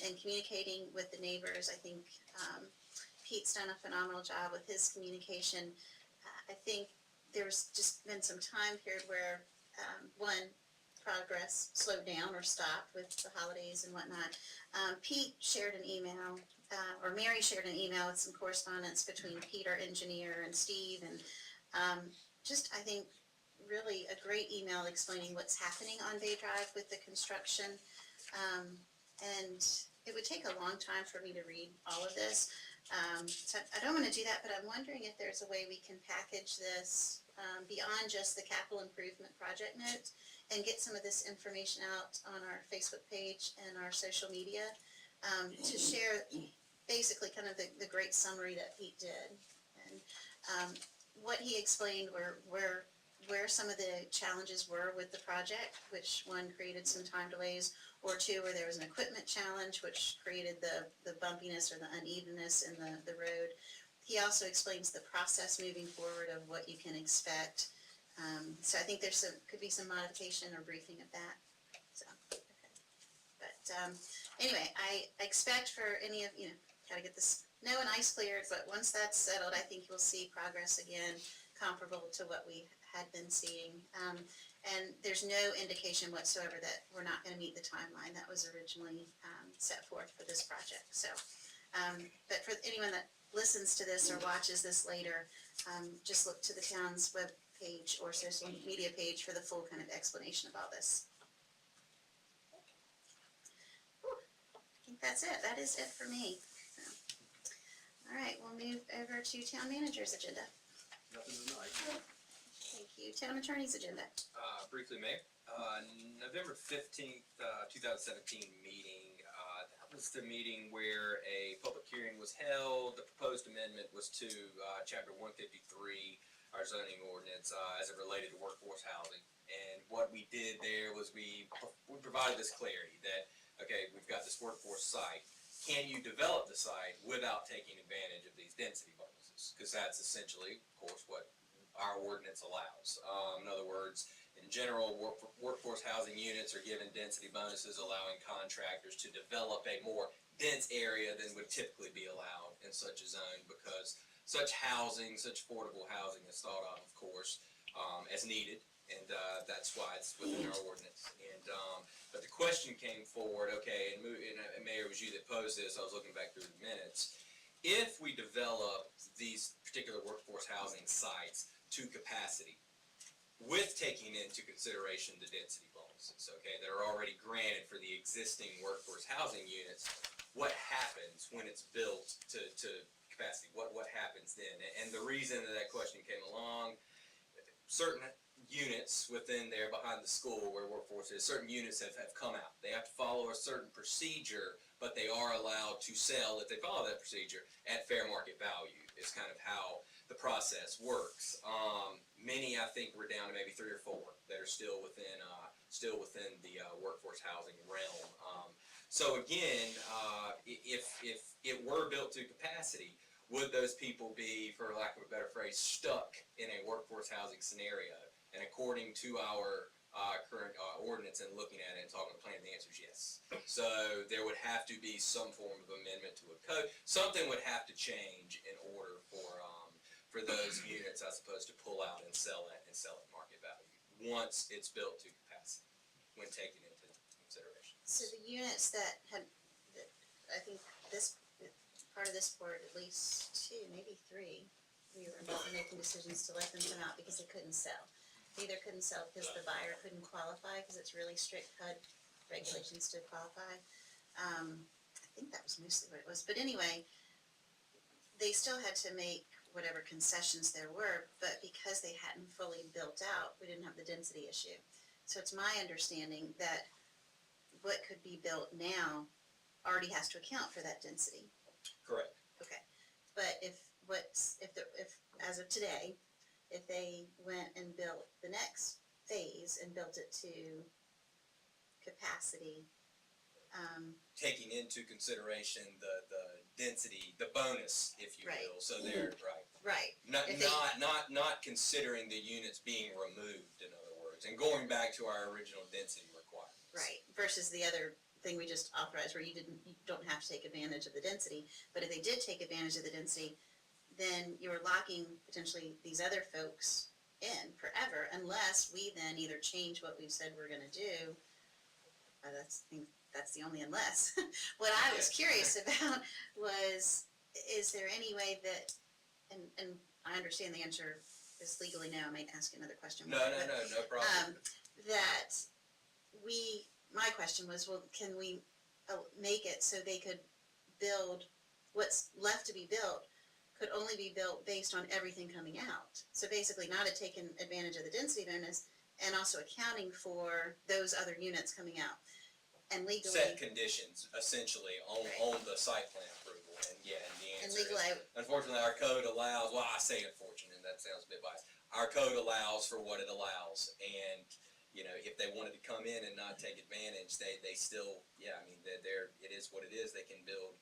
in communicating with the neighbors. I think Pete's done a phenomenal job with his communication. I think there's just been some time period where, one, progress slowed down or stopped with the holidays and whatnot. Pete shared an email, or Mary shared an email with some correspondence between Pete, our engineer, and Steve, and just, I think, really a great email explaining what's happening on Bay Drive with the construction. And it would take a long time for me to read all of this. So I don't want to do that, but I'm wondering if there's a way we can package this beyond just the capital improvement project notes and get some of this information out on our Facebook page and our social media to share basically kind of the great summary that Pete did. And what he explained were where some of the challenges were with the project, which one created some time delays, or two, where there was an equipment challenge, which created the bumpiness or the unevenness in the road. He also explains the process moving forward of what you can expect. So I think there's could be some modification or briefing of that. So, okay. But anyway, I expect for any of, gotta get this snow and ice cleared, but once that's settled, I think you'll see progress again comparable to what we had been seeing. And there's no indication whatsoever that we're not gonna meet the timeline that was originally set forth for this project. So, but for anyone that listens to this or watches this later, just look to the town's web page or social media page for the full kind of explanation of all this. Whew, I think that's it. That is it for me. So, all right, we'll move over to town manager's agenda.
Nothing tonight.
Thank you. Town attorney's agenda.
Briefly, Mayor, November 15th, 2017 meeting, that was the meeting where a public hearing was held. The proposed amendment was to Chapter 153, our zoning ordinance, as it related to workforce housing. And what we did there was we provided this clarity that, okay, we've got this workforce site. Can you develop the site without taking advantage of these density bonuses? Because that's essentially, of course, what our ordinance allows. In other words, in general, workforce housing units are given density bonuses, allowing contractors to develop a more dense area than would typically be allowed in such a zone, because such housing, such affordable housing is thought of course, as needed, and that's why it's within our ordinance. And but the question came forward, okay, and Mayor, it was you that posed this. I was looking back through the minutes. If we develop these particular workforce housing sites to capacity, with taking into consideration the density bonuses, okay, that are already granted for the existing workforce housing units, what happens when it's built to capacity? What reason that question came along, certain units within there behind the school where workforce is, certain units have come out. They have to follow a certain procedure, but they are allowed to sell, if they follow that procedure, at fair market value. Is kind of how the process works. Many, I think, we're down to maybe 3 or 4 that are still within the workforce housing realm. So again, if it were built to capacity, would those people be, for lack of a better phrase, stuck in a workforce housing scenario? And according to our current ordinance and looking at it and talking to the plan, the answer is yes. So there would have to be some form of amendment to a code. Something would have to change in order for those units, I suppose, to pull out and sell at market value once it's built to capacity, when taken into consideration.
So the units that I think this, part of this board, at least 2, maybe 3, we were involved in making decisions to let them come out because they couldn't sell. They either couldn't sell because the buyer couldn't qualify, because it's really strict HUD regulations to qualify. I think that was mostly what it was, but anyway, they still had to make whatever concessions there were, but because they hadn't fully built out, we didn't have the density issue. So it's my understanding that what could be built now already has to account for that density.
Correct.
Okay, but if as of today, if they went and built the next phase and built it to capacity,
Taking into consideration the density, the bonus, if you
Right.
will. So they're
right,
Not,
If they-
not considering the units being removed, in other words, and going back to our original density requirements.
right, versus the other thing we just authorized where you don't have to take advantage of the density, but if they did take advantage of the density, then you're locking potentially these other folks in forever, unless we then either change what we said we're gonna do. That's the only unless. What I was curious about was, is there any way that, and I understand the answer is legally no, I might ask another question.
No problem.
That my question was, well, can we make it so they could build, what's left to be built could only be built based on everything coming out? So basically not taking advantage of the density bonus and also accounting for those other units coming out. And legally.
Set conditions, essentially, on the site plan approval, and the
And
answer
legally,
is, unfortunately, our code allows, well, I say unfortunately, that sounds a bit biased. Our code allows for what it allows, and, if they wanted to come in and not take advantage, they still, it is what it is. They can build,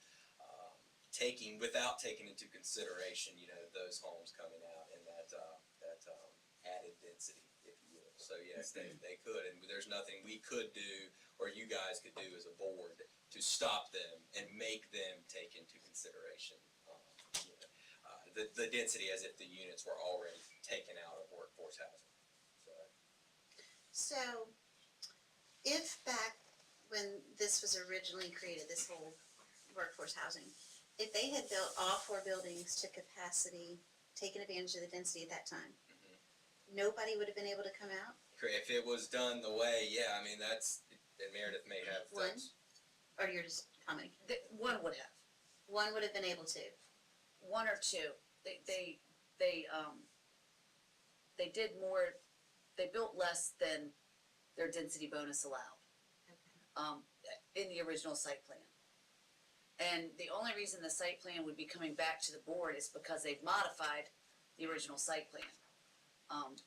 without taking into consideration, those homes coming out and that added density, if you will. So yes, they could, and there's nothing we could do, or you guys could do as a board, to stop them and make them take into consideration the density as if the units were already taken out of workforce housing.
so if back when this was originally created, this whole workforce housing, if they had built all 4 buildings to capacity, taken advantage of the density at that time, nobody would have been able to come out?
If it was done the way, that's, and Meredith may have
One?
thoughts.
Or you're just commenting?
One would have.
One would have been able to.
1 or 2. They did more, they built less than their density bonus allowed, in the original site plan. And the only reason the site plan would be coming back to the board is because they've modified the original site plan,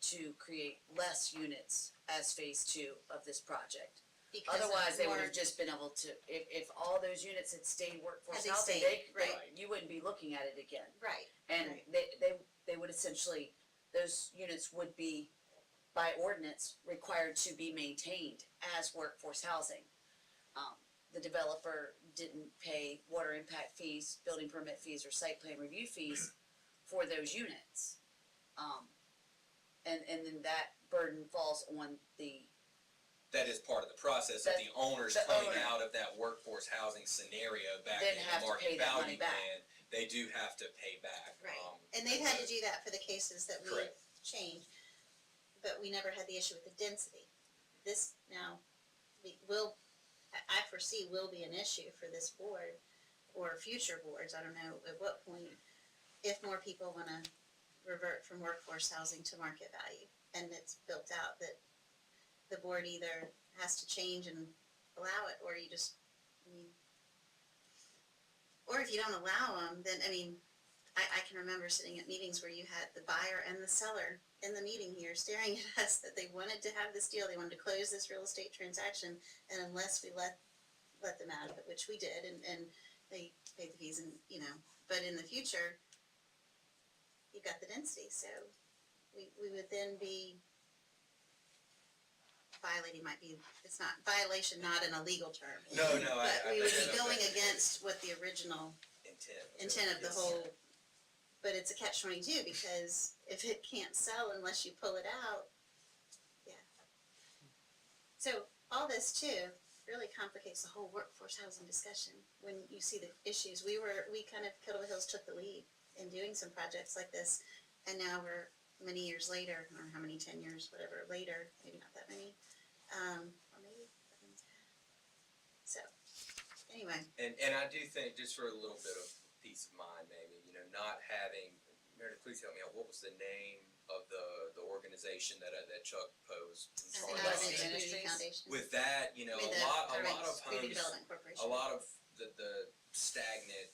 to create less units as phase 2 of this project.
Because of
Otherwise, they would
more-
have just been able to, if all those units had stayed workforce
Had they
housing,
stayed, right.
you wouldn't be looking at it again.
Right.
And
Right.
they would essentially, those units would be, by ordinance, required to be maintained as workforce housing. The developer didn't pay water impact fees, building permit fees, or site plan review fees for those units. And then that burden falls on
That is part of the process, that the owners
the
coming
owner.
out of that workforce housing scenario back
Then
in
have
the
to
market
pay that money
value
back.
plan, they do have to pay back.
Right, and they've had to do that for the cases that we've
Correct.
changed, but we never had the issue with the density. This now, I foresee will be an issue for this board, or future boards, I don't know at what point, if more people wanna revert from workforce housing to market value. And it's built out that the board either has to change and allow it, or you just, I mean, or if you don't allow them, then, I mean, I can remember sitting at meetings where you had the buyer and the seller in the meeting here staring at us that they wanted to have this deal, they wanted to close this real estate transaction, and unless we let them out of it, which we did, and they paid the fees and, you know, but in the future, you've got the density, so we would then be violating, might be, it's not, violation not an illegal term.
No,
But we would be
I-
going against what the original intent of the
Yes.
whole, but it's a catch-22, because if it can't sell unless you pull it out, yeah. So all this too really complicates the whole workforce housing discussion. When you see the issues, we kind of, Kettle Hills took the lead in doing some projects like this, and now we're many years later, or how many, 10 years, whatever, later, maybe not that many, or maybe, so, anyway.
And I do think, just for a little bit of peace of mind, maybe, you know, not having, Meredith, please help me out, what was the name of the organization that Chuck posed?
Community Foundation.
With that, you know,
With
a
the
lot
Community
of homes,
Development Corporation.
a lot of the stagnant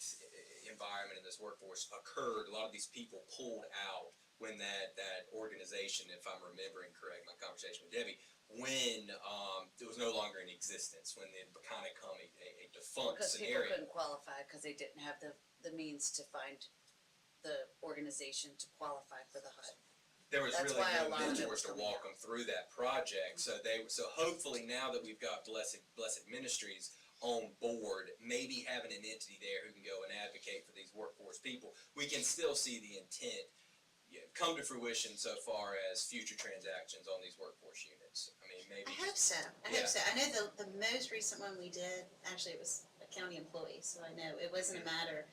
environment in this workforce occurred. A lot of these people pulled out when that organization, if I'm remembering correct, my conversation with Debbie, when it was no longer in existence, when it kind of become a defunct
Because people
scenario.
couldn't qualify, because they didn't have the means to find the organization to qualify for the HUD.
There was
That's
really
why a
no
lot of it
mentors
was
to
coming
walk
out.
them through that project. So hopefully now that we've got Blessed Ministries on board, maybe having an entity there who can go and advocate for these workforce people, we can still see the intent come to fruition so far as future transactions on these workforce units. I mean, maybe.
I hope so. I hope so. I know the most recent one we did, actually, it was a county employee, so I know it wasn't a matter,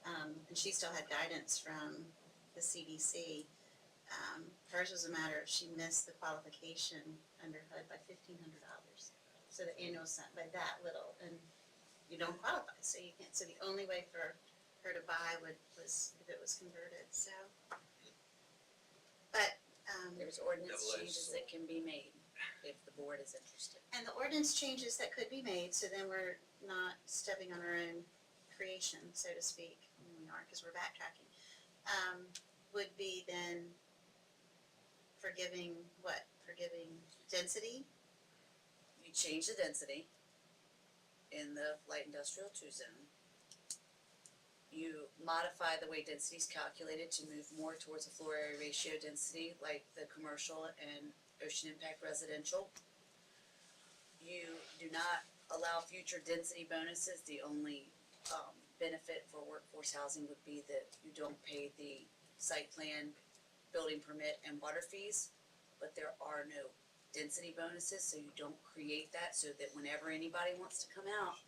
and she still had guidance from the CDC. Hers was a matter of she missed the qualification under HUD by $1,500. So the annual sent by that little, and you don't qualify, so you can't. So the only way for her to buy was if it was converted. So, but
There's ordinance
Double-edged
changes
sword.
that can be made if the board is interested.
and the ordinance changes that could be made, so then we're not stepping on our own creation, so to speak. We are, because we're backtracking. Would be then forgiving what? Forgiving density?
You change the density in the light industrial 2 zone. You modify the way density is calculated to move more towards a floor area ratio density like the commercial and ocean impact residential. You do not allow future density bonuses. The only benefit for workforce housing would be that you don't pay the site plan, building permit, and water fees, but there are no density bonuses, so you don't create that, so that whenever anybody wants to come out,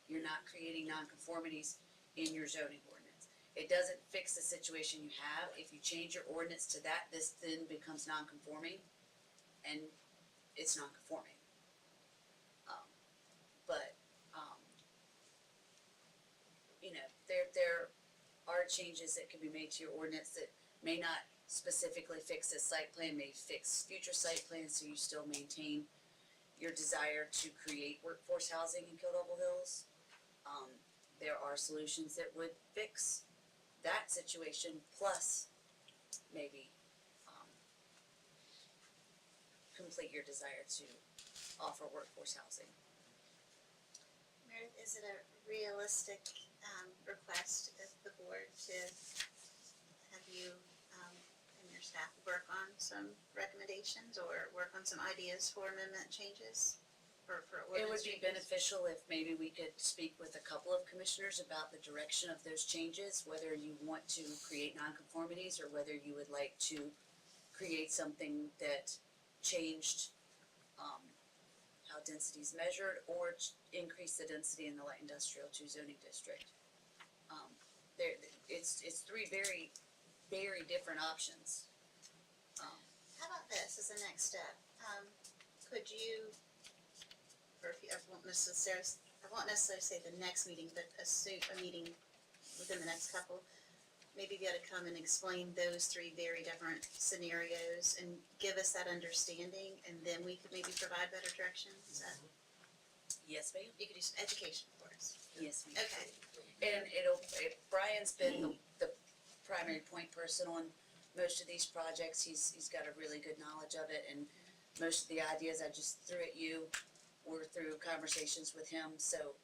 you're not creating nonconformities in your zoning ordinance. It doesn't fix the situation you have. If you change your ordinance to that, this then becomes nonconforming, and it's nonconforming. But you know, there are changes that can be made to your ordinance that may not specifically fix this site plan, may fix future site plans, so you still maintain your desire to create workforce housing in Kill Double Hills. There are solutions that would fix that situation, plus maybe complete your desire to offer workforce housing.
Meredith, is it a realistic request of the board to have you and your staff work on some recommendations or work on some ideas for amendment changes? For
It would
ordinance
be
changes?
beneficial if maybe we could speak with a couple of commissioners about the direction of those changes, whether you want to create nonconformities or whether you would like to create something that changed how density is measured or increase the density in the light industrial 2 zoning district. It's 3 very, very different options.
How about this as a next step? Could you, or if you, I won't necessarily say the next meeting, but a meeting within the next couple, maybe be able to come and explain those three very different scenarios and give us that understanding, and then we could maybe provide better direction? Is that,
Yes, ma'am.
you could do some education for us?
Yes, ma'am.
Okay,
And Brian's been the primary point person on most of these projects. He's got a really good knowledge of it, and most of the ideas I just threw at you were through conversations with him, so,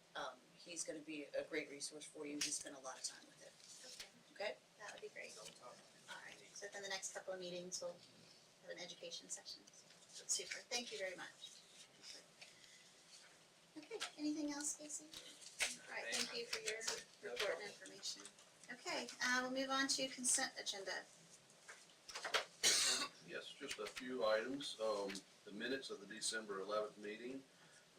he's gonna be a great resource for you. He spent a lot of time with it. Okay?
that would be great. All right, so then the next couple of meetings, we'll have an education session. Super, thank you very much. Okay, anything else, Casey? All right, thank you for your report and information. Okay, we'll move on to consent agenda.
Yes, just a few items. The minutes of the December 11th meeting,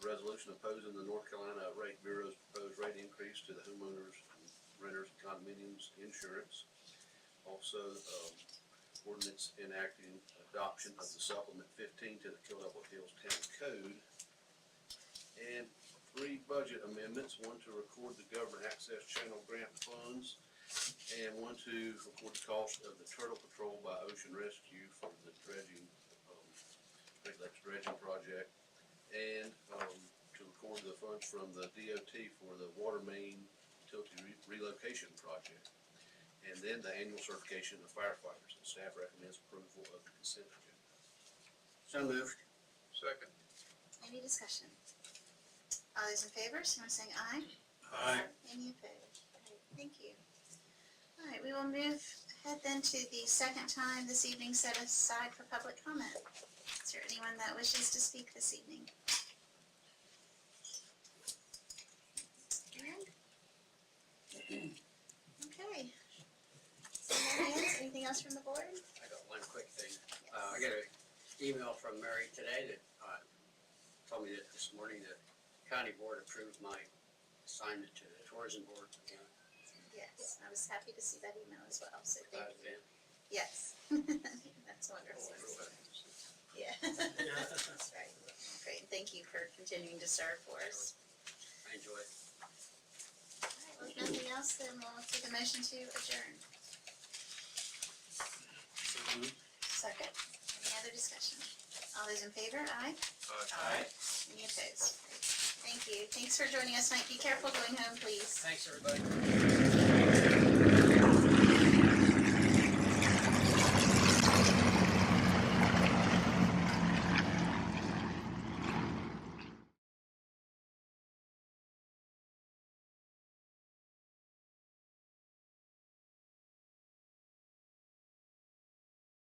resolution opposing the North Carolina Rate Bureau's proposed rate increase to the homeowners, renters, and condominiums insurance. Also, ordinance enacting adoption of the supplement 15 to the Killable Hills Town Code. And 3 budget amendments, one to record the government access channel grant funds, and one to record the cost of the turtle patrol by Ocean Rescue for the dredging, Great Lakes dredging project, and to record the funds from the DOT for the water main utility relocation project, and then the annual certification of firefighters. And staff recommends approval of the consent agenda.
So moved.
Second.
Any discussion? All those in favor, someone saying aye?
Aye.
Any opposed? Great, thank you. All right, we will move ahead then to the second time this evening set aside for public comment. Is there anyone that wishes to speak this evening? Okay. Anything else from the board?
I got one quick thing. I got an email from Mary today that told me that this morning the county board approved my assignment to the tourism board.
Yes, I was happy to see that email as well, so thank you.
Event.
Yes, that's wonderful. Yeah, that's right. Great, and thank you for continuing to serve for us.
I enjoy it.
All right, well, if nothing else, then we'll take a motion to adjourn. Second. Any other discussion? All those in favor, aye?
Aye.
Any opposed? Great. Thank you. Thanks for joining us tonight. Be careful going home, please.
Thanks, everybody.